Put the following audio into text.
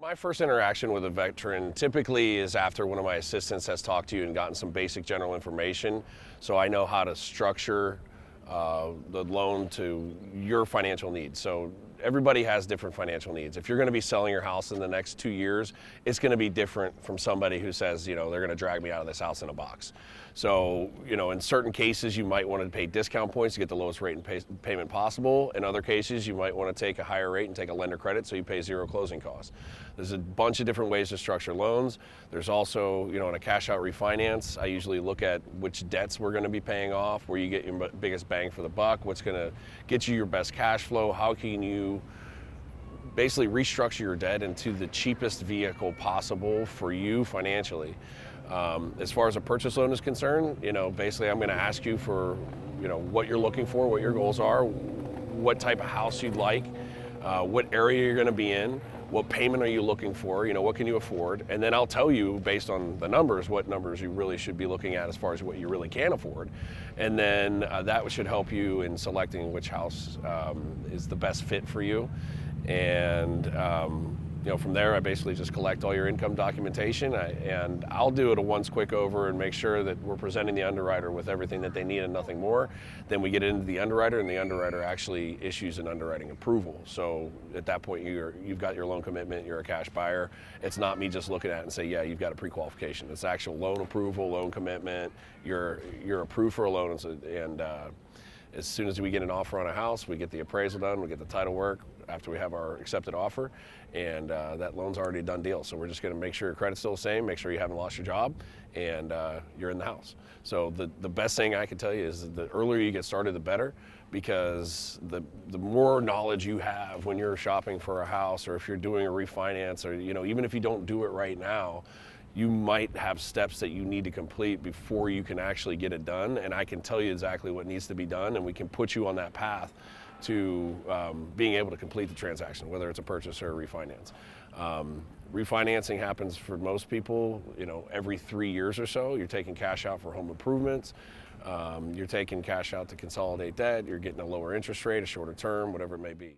My first interaction with a veteran typically is after one of my assistants has talked to you and gotten some basic general information, so I know how to structure the loan to your financial needs. So everybody has different financial needs. If you're going to be selling your house in the next 2 years, it's going to be different from somebody who says, they're going to drag me out of this house in a box. So, in certain cases, you might want to pay discount points to get the lowest rate and payment possible. In other cases, you might want to take a higher rate and take a lender credit so you pay zero closing costs. There's a bunch of different ways to structure loans. There's also, in a cash out refinance, I usually look at which debts we're going to be paying off, where you get your biggest bang for the buck, what's going to get you your best cash flow, how can you basically restructure your debt into the cheapest vehicle possible for you financially. As far as a purchase loan is concerned, basically I'm going to ask you for, what you're looking for, what your goals are, what type of house you'd like, what area you're going to be in, what payment are you looking for, what can you afford, and then I'll tell you based on the numbers what numbers you really should be looking at as far as what you really can afford, and then that should help you in selecting which house is the best fit for you. And from there, I basically just collect all your income documentation, and I'll do it a once quick over and make sure that we're presenting the underwriter with everything that they need and nothing more. Then we get into the underwriter, and the underwriter actually issues an underwriting approval. So at that point, you've got your loan commitment, you're a cash buyer. It's not me just looking at it and say, yeah, you've got a pre-qualification. It's actual loan approval, loan commitment, you're approved for a loan, and as soon as we get an offer on a house, we get the appraisal done, we get the title work after we have our accepted offer, and that loan's already a done deal. So we're just going to make sure your credit's still the same, make sure you haven't lost your job, and you're in the house. So the best thing I can tell you is the earlier you get started, the better, because the more knowledge you have when you're shopping for a house, or if you're doing a refinance, or even if you don't do it right now, you might have steps that you need to complete before you can actually get it done, and I can tell you exactly what needs to be done, and we can put you on that path to being able to complete the transaction, whether it's a purchase or a refinance. Refinancing happens for most people, every 3 years or so. You're taking cash out for home improvements. You're taking cash out to consolidate debt. You're getting a lower interest rate, a shorter term, whatever it may be.